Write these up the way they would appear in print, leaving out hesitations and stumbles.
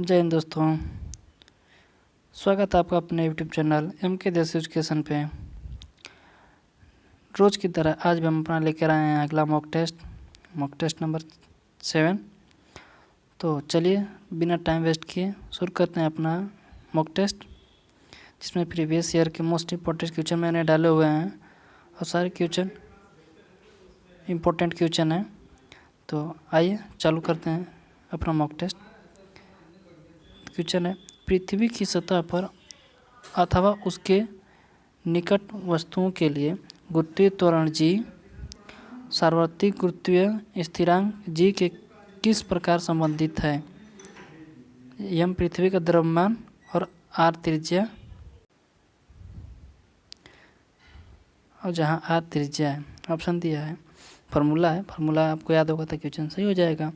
जय हिंद दोस्तों, स्वागत है आपका अपने यूट्यूब चैनल MK देश एजुकेशन पे। रोज़ की तरह आज भी हम अपना लेकर आए हैं अगला मॉक टेस्ट नंबर 7। तो चलिए बिना टाइम वेस्ट किए शुरू करते हैं अपना मॉक टेस्ट, जिसमें प्रीवियस ईयर के मोस्ट इम्पोर्टेंट क्वेश्चन मैंने डाले हुए हैं और सारे क्वेश्चन इम्पोर्टेंट क्वेश्चन हैं। तो आइए चालू करते हैं अपना मॉक टेस्ट। क्वेश्चन है, पृथ्वी की सतह पर अथवा उसके निकट वस्तुओं के लिए गुरुत्वीय त्वरण g सार्वत्रिक गुरुत्वीय स्थिरांक g के किस प्रकार संबंधित है। यम पृथ्वी का द्रव्यमान और r त्रिज्या, और जहाँ r त्रिज्या है ऑप्शन दिया है। फार्मूला है, फार्मूला आपको याद होगा तो क्वेश्चन सही हो जाएगा।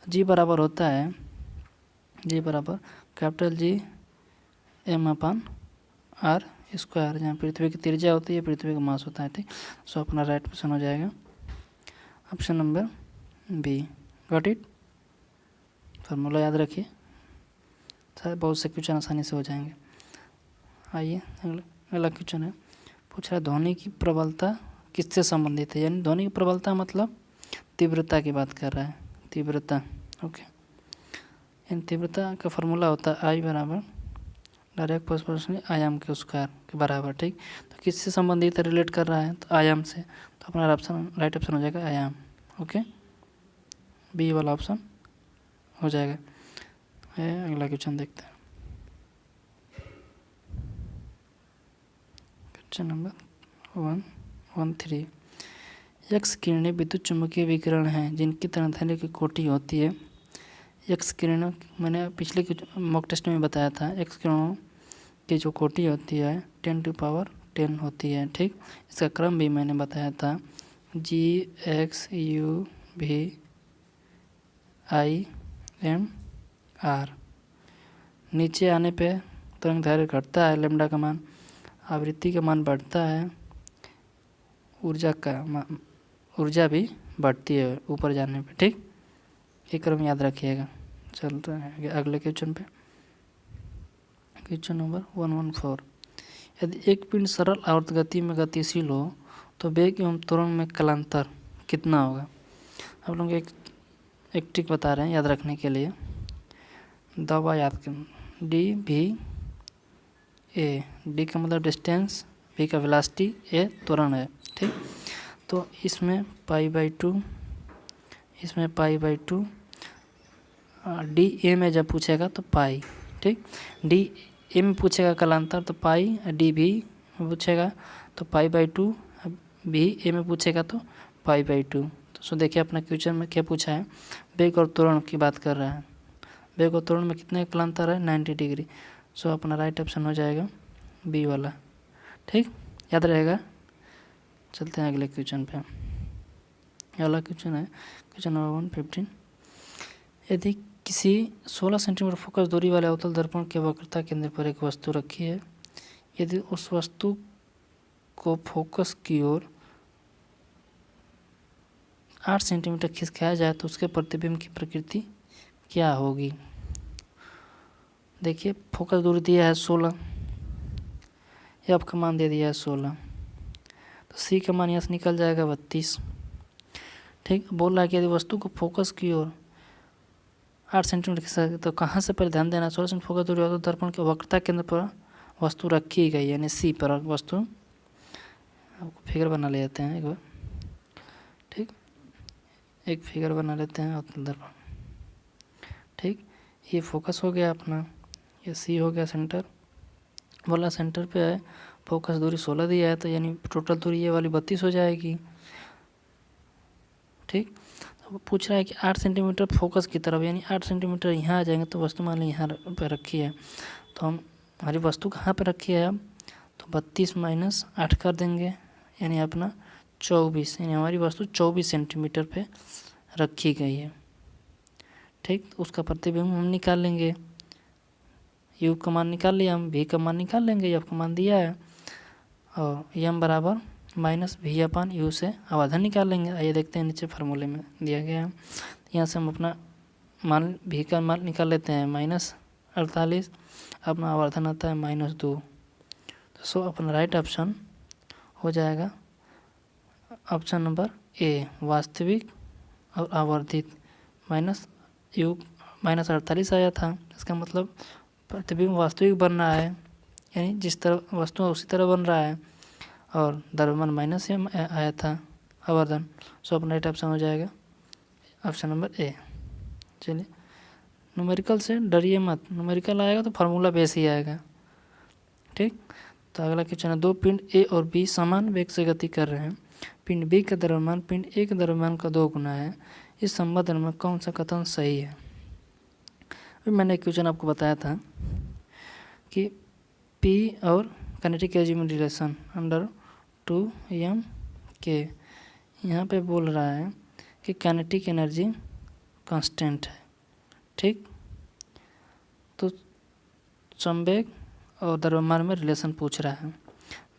g बराबर होता है, g बराबर कैपिटल G m/r स्क्वायर, जहाँ पृथ्वी की त्रिज्या होती है, पृथ्वी का मास होता है। ठीक, सो अपना राइट ऑप्शन हो जाएगा option number B. Got it. Formula याद रखिए, शायद बहुत से क्वेश्चन आसानी से हो जाएंगे। आइए अगला क्वेश्चन है, पूछ रहा है ध्वनि की प्रबलता किससे संबंधित है। यानी ध्वनि की प्रबलता मतलब तीव्रता की बात कर रहा है, तीव्रता। ओके, इन तीव्रता का फार्मूला होता है आई बराबर डायरेक्ट प्रोपोर्शनल आयाम के स्क्वायर के बराबर। ठीक, तो किससे संबंधित है, रिलेट कर रहा है तो आयाम से, तो अपना ऑप्शन राइट ऑप्शन हो जाएगा आयाम। ओके, बी वाला ऑप्शन हो जाएगा। अगला क्वेश्चन देखते हैं, क्वेश्चन नंबर 113। एक्स किरणें विद्युत चुम्बकीय विकिरण हैं जिनकी तरंगदैर्घ्य की कोटि होती है। एक्स किरणों मैंने पिछले मॉक टेस्ट में बताया था, एक्स किरणों की जो कोटि होती है 10⁻10 होती है। ठीक, इसका क्रम भी मैंने बताया था, GXUVIMR। नीचे आने पे तरंगदैर्घ्य घटता है, लैम्डा का मान, आवृत्ति का मान बढ़ता है, ऊर्जा भी बढ़ती है ऊपर जाने पे। ठीक, ये क्रम याद रखिएगा। चलते हैं अगले क्वेश्चन पे, क्वेश्चन नंबर 114। यदि एक पिंड सरल आवर्त गति में गतिशील हो तो वेग एवं त्वरण में कालांतर कितना होगा। आप लोग एक ट्रिक बता रहे हैं याद रखने के लिए, दवा याद करें, DV A, D का मतलब डिस्टेंस, V का वेलोसिटी, A त्वरण है। ठीक, तो इसमें π/2, इसमें π/2, DA में जब पूछेगा तो पाई। ठीक, DA में पूछेगा कालांतर तो पाई, DV में पूछेगा तो π/2, VA में पूछेगा तो π/2। तो सो देखिए अपना क्वेश्चन में क्या पूछा है, वेग और त्वरण की बात कर रहा है। वेग और त्वरण में कितने कालांतर है, 90 डिग्री। सो अपना राइट ऑप्शन हो जाएगा बी वाला। ठीक, याद रहेगा। चलते हैं अगले क्वेश्चन पे। अगला क्वेश्चन है क्वेश्चन नंबर 115। यदि किसी 16 सेंटीमीटर फोकस दूरी वाले अवतल दर्पण के वक्रता केंद्र पर एक वस्तु रखी है, यदि उस वस्तु को फोकस की ओर 8 सेंटीमीटर खिसकाया जाए तो उसके प्रतिबिंब की प्रकृति क्या होगी। देखिए फोकस दूरी दिया है 16, ये आपका मान दे दिया है 16, तो सी का मान यहाँ से निकल जाएगा 32। ठीक, बोल रहा है कि यदि वस्तु को फोकस की ओर 8 सेंटीमीटर खिसका, तो कहाँ से पहले ध्यान देना, 16 सेंटीमीटर फोकस दूरी हो तो दर्पण के वक्रता केंद्र पर वस्तु रखी गई, यानी सी पर वस्तु। आपको फिगर बना लेते हैं एक बार। ठीक, एक फिगर बना लेते हैं अवतल दर्पण। ठीक, ये फोकस हो गया अपना, ये सी हो गया सेंटर, बोला सेंटर पे है, फोकस दूरी 16 दिया है, तो यानी टोटल दूरी ये वाली 32 हो जाएगी। ठीक, तो पूछ रहा है कि 8 सेंटीमीटर फोकस की तरफ, यानी 8 सेंटीमीटर यहाँ आ जाएंगे, तो वस्तु मान ली यहाँ पे रखी है, तो हम हमारी वस्तु कहाँ पे रखी है अब, तो 32 - 8 कर देंगे, यानी अपना 24, यानी हमारी वस्तु 24 सेंटीमीटर पे रखी गई है। ठीक, तो उसका प्रतिबिंब हम निकाल लेंगे, यू का मान निकाल लिया हम, V का मान निकाल लेंगे, एफ का मान दिया है, और M बराबर -V/U से अवधान निकाल लेंगे। आइए देखते हैं नीचे फार्मूले में दिया गया है, यहाँ से हम अपना मान V का मान निकाल लेते हैं 48, अपना आवर्धन आता है -2। तो सो अपना राइट ऑप्शन हो जाएगा ऑप्शन नंबर ए, वास्तविक और आवर्धित। माइनस योग -48 आया था, इसका मतलब प्रतिबिंब वास्तविक बन रहा है, यानी जिस तरह वस्तु उसी तरह बन रहा है, और द्रव्यमान माइनस में आया था आवर्धन। सो अपना राइट ऑप्शन हो जाएगा ऑप्शन नंबर ए। चलिए, न्यूमेरिकल से डरिए मत, न्यूमेरिकल आएगा तो फार्मूला बेस ही आएगा, ठीक। तो अगला क्वेश्चन है, दो पिंड ए और बी समान वेग से गति कर रहे हैं। पिंड बी का द्रव्यमान पिंड ए के द्रव्यमान का 2 गुना है। इस संबंध में कौन सा कथन सही है? अभी मैंने एक क्वेश्चन आपको बताया था कि पी और काइनेटिक एनर्जी में रिलेशन अंडर 2m के, यहाँ पे बोल रहा है कि काइनेटिक एनर्जी कांस्टेंट है, ठीक। तो संवेग और द्रव्यमान में रिलेशन पूछ रहा है।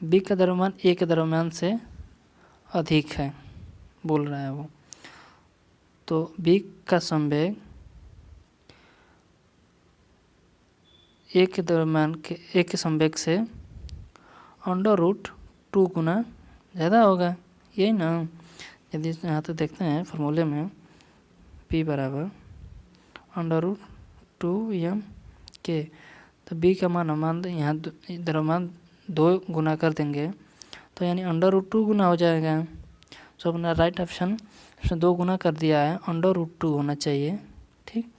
बी का द्रव्यमान ए के द्रव्यमान से अधिक है बोल रहा है वो, तो बी का संवेग ए के द्रव्यमान के ए के संवेग से √2 गुना ज़्यादा होगा, यही ना। यदि यहाँ तो देखते हैं फार्मूले में P बराबर √2m के, तो B का मान यहाँ द्रव्यमान 2 गुना कर देंगे तो यानी √2 गुना हो जाएगा। सो अपना राइट ऑप्शन इसमें 2 गुना कर दिया है, √2 होना चाहिए, ठीक।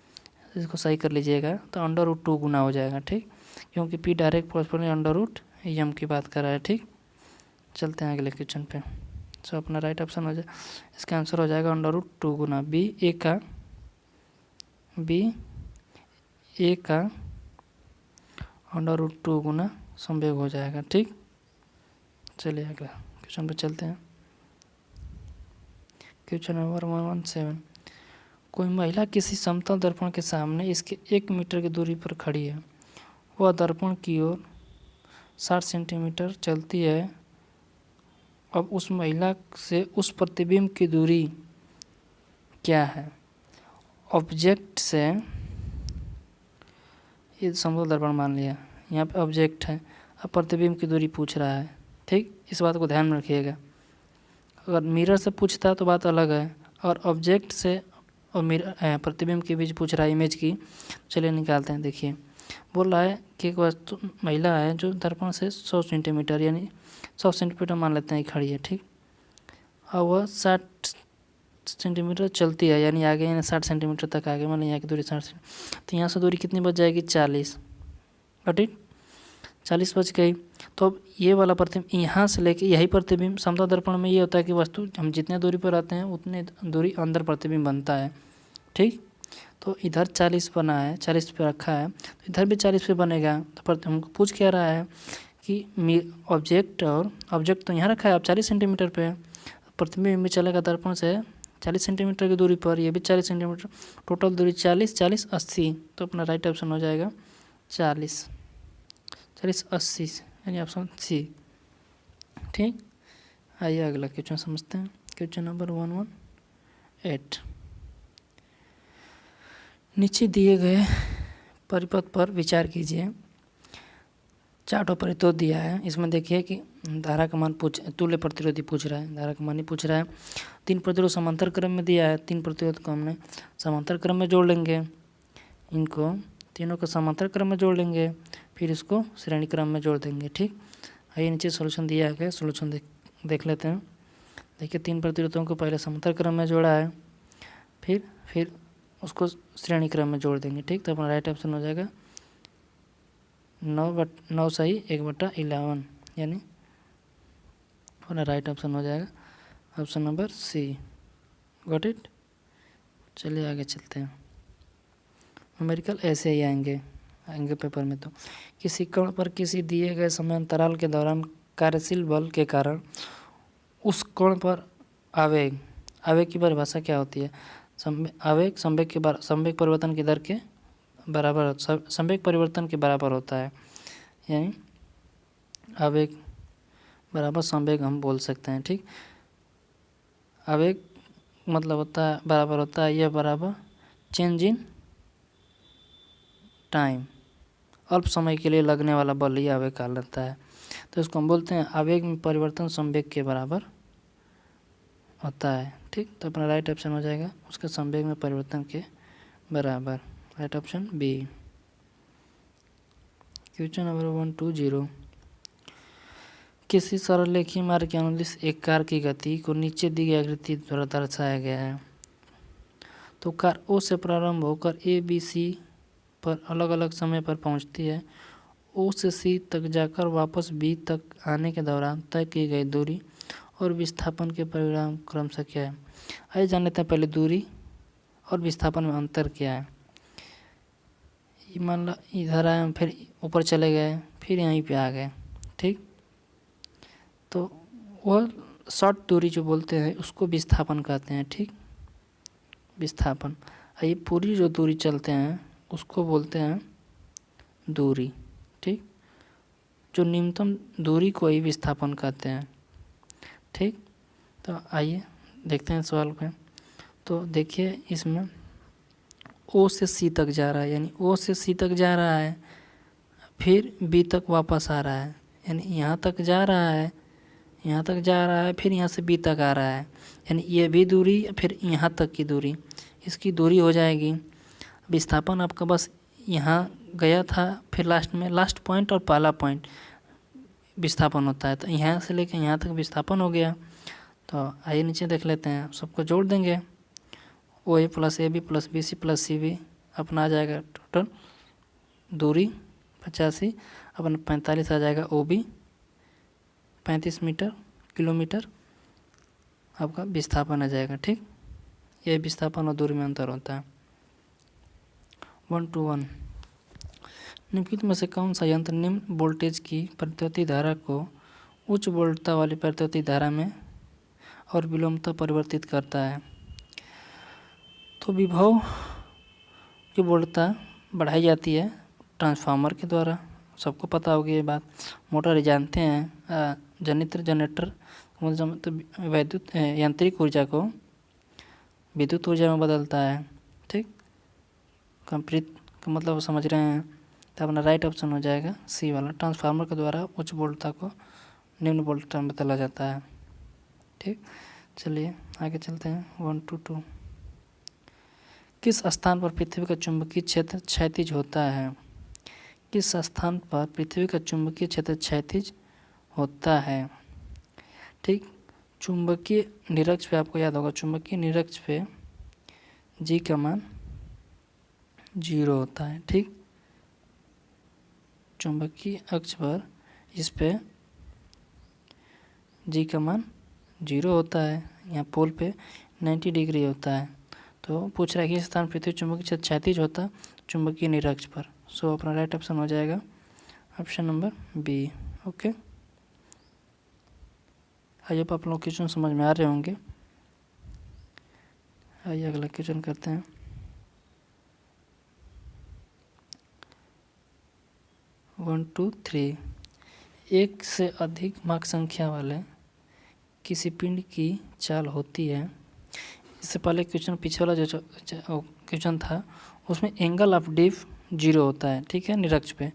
इसको सही कर लीजिएगा, तो √2 गुना हो जाएगा, ठीक, क्योंकि P डायरेक्ट प्रोपोर्शनल √m की बात कर रहा है, ठीक। चलते हैं अगले क्वेश्चन पे। सो अपना राइट ऑप्शन हो जाए, इसका आंसर हो जाएगा √2 गुना बी ए का √2 गुना संवेग हो जाएगा, ठीक। चलिए अगला क्वेश्चन पे चलते हैं। क्वेश्चन नंबर 117, कोई महिला किसी समतल दर्पण के सामने इसके 1 मीटर की दूरी पर खड़ी है। वह दर्पण की ओर 60 सेंटीमीटर चलती है। अब उस महिला से उस प्रतिबिंब की दूरी क्या है? ऑब्जेक्ट से, ये समतल दर्पण मान लिया, यहाँ पे ऑब्जेक्ट है, अब प्रतिबिंब की दूरी पूछ रहा है, ठीक। इस बात को ध्यान में रखिएगा। अगर मिरर से पूछता तो बात अलग है, और ऑब्जेक्ट से और मिरर प्रतिबिंब के बीच पूछ रहा है, इमेज की। चलिए निकालते हैं। देखिए, बोल रहा है कि एक वस्तु महिला है जो दर्पण से 100 सेंटीमीटर यानी 100 सेंटीमीटर मान लेते हैं खड़ी है, ठीक। और वह 60 सेंटीमीटर चलती है, यानी आगे यानी 60 सेंटीमीटर तक आगे, मान लीजिए यहाँ की दूरी 60 सेंटीमीटर, तो यहाँ से दूरी कितनी बच जाएगी? 40, ठीक, 40 बच गई। तो अब ये वाला प्रतिबिंब यहाँ से लेके यही प्रतिबिंब, समतल दर्पण में ये होता है कि वस्तु हम जितने दूरी पर आते हैं उतने दूरी अंदर प्रतिबिंब बनता है, ठीक। तो इधर 40 बना है, 40 पे रखा है, तो इधर भी 40 पे बनेगा। तो हमको पूछ क्या रहा है कि ऑब्जेक्ट तो यहाँ रखा है, अब 40 सेंटीमीटर पे है, प्रतिबिंब भी चलेगा दर्पण से 40 सेंटीमीटर की दूरी पर, ये भी 40 सेंटीमीटर, टोटल दूरी 40, 40, 80। तो अपना राइट ऑप्शन हो जाएगा 40, 40, 80, यानी ऑप्शन सी, ठीक। आइए अगला क्वेश्चन समझते हैं। क्वेश्चन नंबर 118, नीचे दिए गए परिपथ पर विचार कीजिए। चार्ट परितोष दिया है, इसमें देखिए कि धारा का मान तुल्य प्रतिरोधी पूछ रहा है, धारा का मान ही पूछ रहा है। 3 प्रतिरोध समांतर क्रम में दिया है, 3 प्रतिरोध को हमने समांतर क्रम में जोड़ लेंगे, इनको तीनों को समांतर क्रम में जोड़ लेंगे, फिर इसको श्रेणी क्रम में जोड़ देंगे, ठीक। आइए नीचे सॉल्यूशन दिया है, सॉल्यूशन देख लेते हैं। देखिए, 3 प्रतिरोधों को पहले समांतर क्रम में जोड़ा है, फिर उसको श्रेणी क्रम में जोड़ देंगे, ठीक। तो अपना राइट ऑप्शन हो जाएगा 9 सही 1/11, यानी अपना राइट ऑप्शन हो जाएगा option number C. Got it. चलिए आगे चलते हैं। न्यूमेरिकल ऐसे ही आएंगे पेपर में। तो किसी कण पर किसी दिए गए समय अंतराल के दौरान कार्यशील बल के कारण उस कण पर आवेग की परिभाषा क्या होती है? आवेग संवेग परिवर्तन की दर के बराबर, संवेग परिवर्तन के बराबर होता है, यानी आवेग बराबर संवेग हम बोल सकते हैं, ठीक। आवेग मतलब होता है बराबर होता है यह बराबर चेंज इन टाइम, अल्प समय के लिए लगने वाला बल ही आवेग कहलाता है। तो इसको हम बोलते हैं आवेग में परिवर्तन संवेग के बराबर होता है। ठीक, तो अपना राइट ऑप्शन हो जाएगा उसके संवेग में परिवर्तन के बराबर, right option B. Question number 120, किसी सरलरेखीय मार्ग के अनुदिश एक कार की गति को नीचे दी गई आकृति द्वारा दर्शाया गया है। तो कार ओ से प्रारंभ होकर ए बी सी पर अलग अलग समय पर पहुंचती है। ओ से सी तक जाकर वापस बी तक आने के दौरान तय की गई दूरी और विस्थापन के परिणाम क्रमशः क्या है। आइए जान लेते हैं पहले दूरी और विस्थापन में अंतर क्या है। मान लो इधर आए फिर ऊपर चले गए फिर यहीं पे आ गए। ठीक, तो वह शॉर्ट दूरी जो बोलते हैं उसको विस्थापन कहते हैं। ठीक, विस्थापन। ये पूरी जो दूरी चलते हैं उसको बोलते हैं दूरी। ठीक, जो न्यूनतम दूरी को ही विस्थापन कहते हैं। ठीक, तो आइए देखते हैं सवाल पे। तो देखिए इसमें ओ से सी तक जा रहा है, यानी ओ से सी तक जा रहा है फिर बी तक वापस आ रहा है, यानी यहाँ तक जा रहा है, यहाँ तक जा रहा है फिर यहाँ से बी तक आ रहा है, यानी ये भी दूरी फिर यहाँ तक की दूरी, इसकी दूरी हो जाएगी। विस्थापन आपका बस यहाँ गया था फिर लास्ट में लास्ट पॉइंट और पहला पॉइंट विस्थापन होता है, तो यहाँ से लेकर यहाँ तक विस्थापन हो गया। तो आइए नीचे देख लेते हैं, सबको जोड़ देंगे। O A plus A B plus B C plus C B अपना आ जाएगा टोटल दूरी 85, अपन 45 आ जाएगा। ओ बी 35 मीटर किलोमीटर आपका विस्थापन आ जाएगा। ठीक, यह विस्थापन और दूरी में अंतर होता है। 121, निम्नलिखित में से कौन सा यंत्र निम्न वोल्टेज की प्रतिवर्ती धारा को उच्च वोल्टता वाली प्रतिवर्ती धारा में और विलोमता परिवर्तित करता है। तो विभव की वोल्टता बढ़ाई जाती है ट्रांसफार्मर के द्वारा, सबको पता होगी ये बात। मोटर जानते हैं, जनित्र जनरेटर तो वैद्युत यांत्रिक ऊर्जा को विद्युत ऊर्जा में बदलता है। ठीक, कंप्लीट का मतलब समझ रहे हैं। तो अपना राइट ऑप्शन हो जाएगा सी वाला, ट्रांसफार्मर के द्वारा उच्च वोल्टता को निम्न वोल्टता में बदला जाता है। ठीक, चलिए आगे चलते हैं। 122, किस स्थान पर पृथ्वी का चुंबकीय क्षेत्र क्षैतिज होता है। किस स्थान पर पृथ्वी का चुंबकीय क्षेत्र क्षैतिज होता है। ठीक, चुंबकीय निरक्ष पे आपको याद होगा, चुंबकीय निरक्ष पे जी का मान 0 होता है। ठीक, चुंबकीय अक्ष पर इस पे जी का मान 0 होता है, यहाँ पोल पे 90 डिग्री होता है। तो पूछ रहा है कि स्थान पृथ्वी चुंबकीय क्षेत्र क्षैतिज होता चुंबकीय निरक्ष पर। सो अपना राइट ऑप्शन हो जाएगा ऑप्शन नंबर बी। ओके, आइए आप लोग क्वेश्चन समझ में आ रहे होंगे। आइए अगला क्वेश्चन करते हैं। वन टू थ्री, एक से अधिक माक संख्या वाले किसी पिंड की चाल होती है। इससे पहले क्वेश्चन पीछे वाला जो क्वेश्चन था उसमें एंगल ऑफ डिफ 0 होता है। ठीक है, निरक्ष पे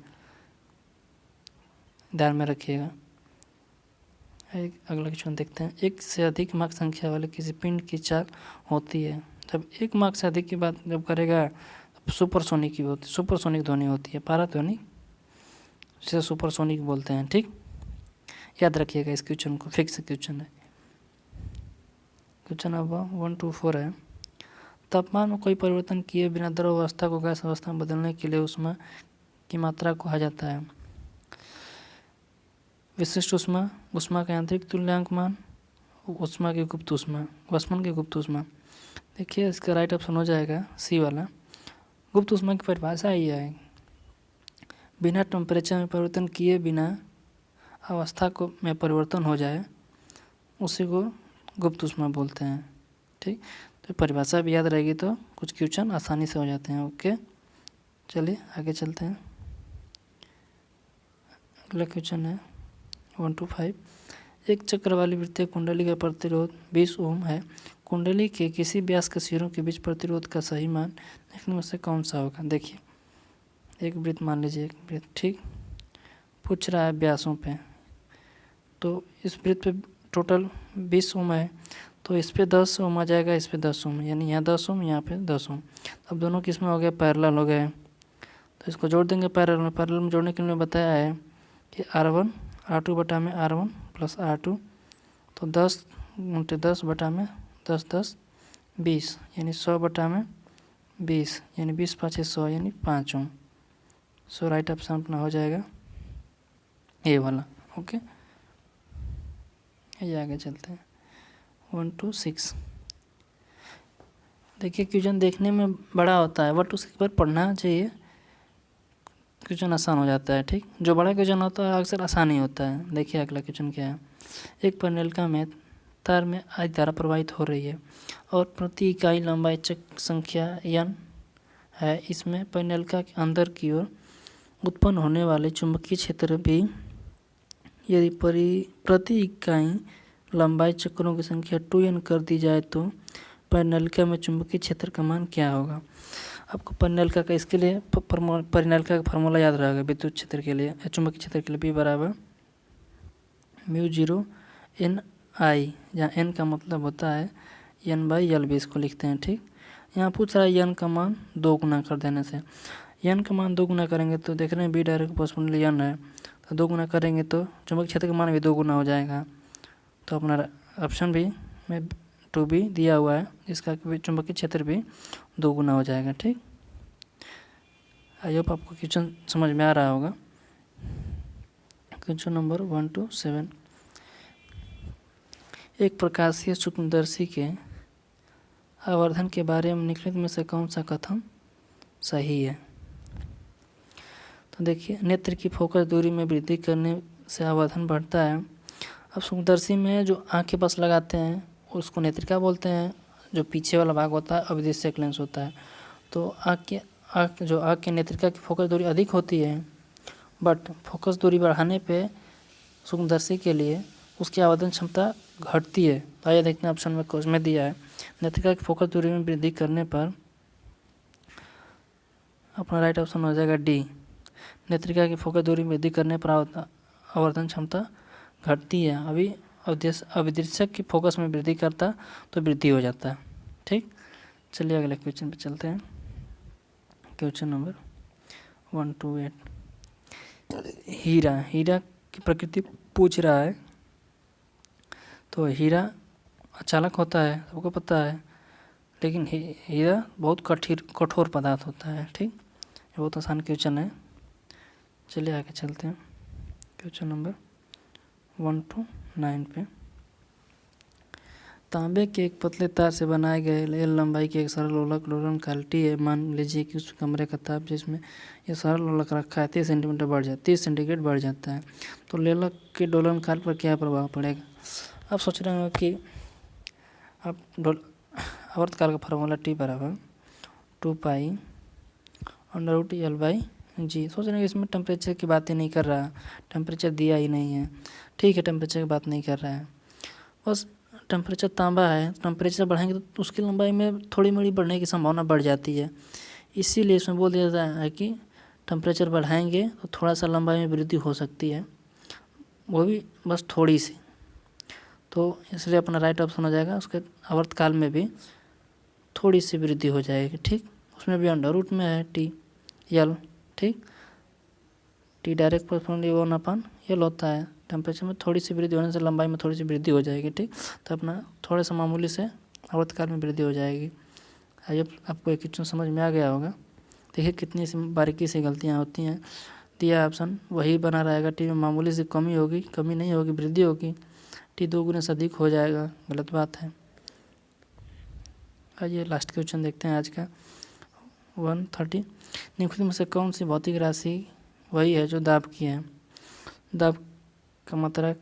ध्यान में रखिएगा। एक अगला क्वेश्चन देखते हैं। एक से अधिक माक संख्या वाले किसी पिंड की चाल होती है। जब एक माक से अधिक की बात जब करेगा सुपरसोनिक की होती, सुपरसोनिक ध्वनि होती है, पाराध्वनि जिसे सुपरसोनिक बोलते हैं। ठीक, याद रखिएगा इस क्वेश्चन को, फिक्स क्वेश्चन है। क्वेश्चन अब 124 है। तापमान में कोई परिवर्तन किए बिना द्रव अवस्था को गैस अवस्था में बदलने के लिए ऊष्मा की मात्रा को कहा जाता है। विशिष्ट ऊष्मा, ऊष्मा का यांत्रिक तुल्यांक मान, ऊष्मा की गुप्त ऊष्मा, वसमन की गुप्त ऊष्मा। देखिए इसका राइट ऑप्शन हो जाएगा सी वाला। गुप्त ऊष्मा की परिभाषा ही है बिना टेम्परेचर में परिवर्तन किए बिना अवस्था को में परिवर्तन हो जाए उसी को गुप्त ऊष्मा बोलते हैं। ठीक, तो परिभाषा भी याद रहेगी तो कुछ क्वेश्चन आसानी से हो जाते हैं। ओके, चलिए आगे चलते हैं। अगला क्वेश्चन है 125। एक चक्र वाली वृत्तीय कुंडली का प्रतिरोध 20 ओम है। कुंडली के किसी व्यास के सिरों के बीच प्रतिरोध का सही मान निम्न में से कौन सा होगा। देखिए एक वृत्त मान लीजिए, एक वृत्त, ठीक। पूछ रहा है व्यासों पे, तो इस वृत्त पे टोटल 20 ओम है, तो इस पे 10 ओम आ जाएगा, इस पे 10 ओम, यानी यहाँ 10 ओम, यहाँ पे 10 ओम। अब दोनों किस में हो गए, पैरेलल हो गए, तो इसको जोड़ देंगे पैरेलल में। पैरेलल में जोड़ने के लिए बताया है कि R1 R2 बटा में R1 प्लस R2, तो 10 × 10 बटा में 10 10 20, यानी 100 बटा में 20, यानी 20 5 100, यानी 5 ओम। सो राइट ऑप्शन अपना हो जाएगा ए वाला। ओके, ये आगे चलते हैं 1 to 6। देखिए क्वेश्चन देखने में बड़ा होता है बट उसके बाद पढ़ना चाहिए, क्वेश्चन आसान हो जाता है, ठीक। जो बड़ा क्वेश्चन होता है अक्सर आसान ही होता है। देखिए अगला क्वेश्चन क्या है। एक परिनलिका में तार में I धारा प्रवाहित हो रही है और प्रति इकाई लंबाई चक्र संख्या n है। इसमें परिनलिका के अंदर की ओर उत्पन्न होने वाले चुंबकीय क्षेत्र भी यदि प्रति इकाई लंबाई चक्रों की संख्या 2n कर दी जाए तो परिनलिका में चुंबकीय क्षेत्र का मान क्या होगा। आपको परिनलिका का इसके लिए परिनलिका का फार्मूला याद रहेगा विद्युत क्षेत्र के लिए, चुंबकीय क्षेत्र के लिए B बराबर μ0 N I, जहाँ N का मतलब होता है N/L, इसको लिखते हैं, ठीक। यहाँ पूछ रहा है N का मान 2 गुना कर देने से। N का मान 2 गुना करेंगे तो देख रहे हैं B डायरेक्ट प्रोपोर्शनल N है, तो 2 गुना करेंगे तो चुंबकीय क्षेत्र का मान भी 2 गुना हो जाएगा। तो अपना ऑप्शन भी में 2B दिया हुआ है, जिसका चुंबकीय क्षेत्र भी 2 गुना हो जाएगा, ठीक। आई होप आपको क्वेश्चन समझ में आ रहा होगा। Question number 1 to 7। एक प्रकाशीय सूक्ष्मदर्शी के आवर्धन के बारे में निम्नलिखित में से कौन सा कथन सही है। तो देखिए नेत्र की फोकस दूरी में वृद्धि करने से आवर्धन बढ़ता है। अब सूक्ष्मदर्शी में जो आँख के पास लगाते हैं उसको नेत्रिका बोलते हैं, जो पीछे वाला भाग होता है अविदिशक लेंस होता है। तो आँख के नेत्रिका की फोकस दूरी अधिक होती है, बट फोकस दूरी बढ़ाने पे सूक्ष्मदर्शी के लिए उसकी आवर्धन क्षमता घटती है। तो आइए देखते हैं ऑप्शन में क्वेश्चन में दिया है नेत्रिका की फोकस दूरी में वृद्धि करने पर अपना राइट ऑप्शन हो जाएगा डी। नेत्रिका की फोकस दूरी में वृद्धि करने पर आवर्धन क्षमता घटती है। अभी अविदृश्यक की फोकस में वृद्धि करता तो वृद्धि हो जाता है, ठीक। चलिए अगले क्वेश्चन पे चलते हैं। Question number 1 to 8। हीरा की प्रकृति पूछ रहा है। तो हीरा अचालक होता है, सबको पता है, लेकिन हीरा बहुत कठोर पदार्थ होता है, ठीक। ये बहुत आसान क्वेश्चन है। चलिए आगे चलते हैं क्वेश्चन नंबर 1 to 9 पे। तांबे के एक पतले तार से बनाए गए एल लंबाई के एक सरल लोलक डोलन काल्टी है। मान लीजिए कि उस कमरे का ताप जिसमें यह सरल लोलक रखा है 30 सेंटीमीटर बढ़ जाता है, 30 सेंटीग्रेड बढ़ जाता है, तो लोलक के डोलन काल पर क्या प्रभाव पड़ेगा। आप सोच रहे हो कि आप आवर्तकाल का फार्मूला T बराबर 2π√L/G। सोच रहे हैं कि इसमें टेम्परेचर की बात ही नहीं कर रहा है, टेम्परेचर दिया ही नहीं है, ठीक है, टेम्परेचर की बात नहीं कर रहा है, बस टेम्परेचर तांबा है। टेम्परेचर बढ़ाएंगे तो उसकी लंबाई में थोड़ी मोड़ी बढ़ने की संभावना बढ़ जाती है। इसीलिए इसमें बोल दिया जाता है कि टेम्परेचर बढ़ाएंगे तो थोड़ा सा लंबाई में वृद्धि हो सकती है, वो भी बस थोड़ी सी। तो इसलिए अपना राइट ऑप्शन हो जाएगा, उसके आवर्तकाल में भी थोड़ी सी वृद्धि हो जाएगी, ठीक। उसमें भी अंडर रूट में है T/L, ठीक। T डायरेक्ट प्रोपोर्शनली 1/L होता है। टेम्परेचर में थोड़ी सी वृद्धि होने से लंबाई में थोड़ी सी वृद्धि हो जाएगी, ठीक। तो अपना थोड़ा सा मामूली से आवर्तकाल में वृद्धि हो जाएगी। आइए आपको एक क्वेश्चन समझ में आ गया होगा। देखिए कितनी सी बारीकी से गलतियाँ होती हैं। दिया ऑप्शन वही बना रहेगा, T में मामूली सी कमी होगी, कमी नहीं होगी, वृद्धि होगी। T 2 गुना से अधिक हो जाएगा, गलत बात है। आइए लास्ट क्वेश्चन देखते हैं आज का 130। निम्नलिखित में से कौन सी भौतिक राशि वही है जो दाब की है। दाब का मात्रक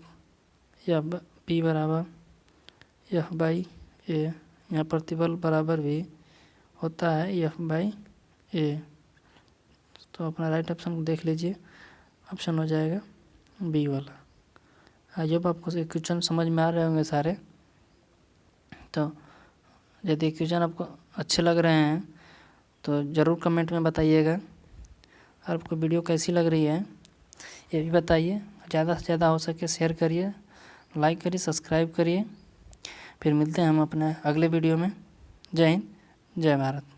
P बराबर F/A, यहाँ प्रतिबल बराबर भी होता है F/A। तो अपना राइट ऑप्शन को देख लीजिए, ऑप्शन हो जाएगा B वाला। आई होप आपको क्वेश्चन समझ में आ रहे होंगे सारे। तो यदि क्वेश्चन आपको अच्छे लग रहे हैं तो ज़रूर कमेंट में बताइएगा। और आपको वीडियो कैसी लग रही है ये भी बताइए। ज़्यादा से ज़्यादा हो सके शेयर करिए, लाइक करिए, सब्सक्राइब करिए। फिर मिलते हैं हम अपने अगले वीडियो में। जय हिंद, जय भारत।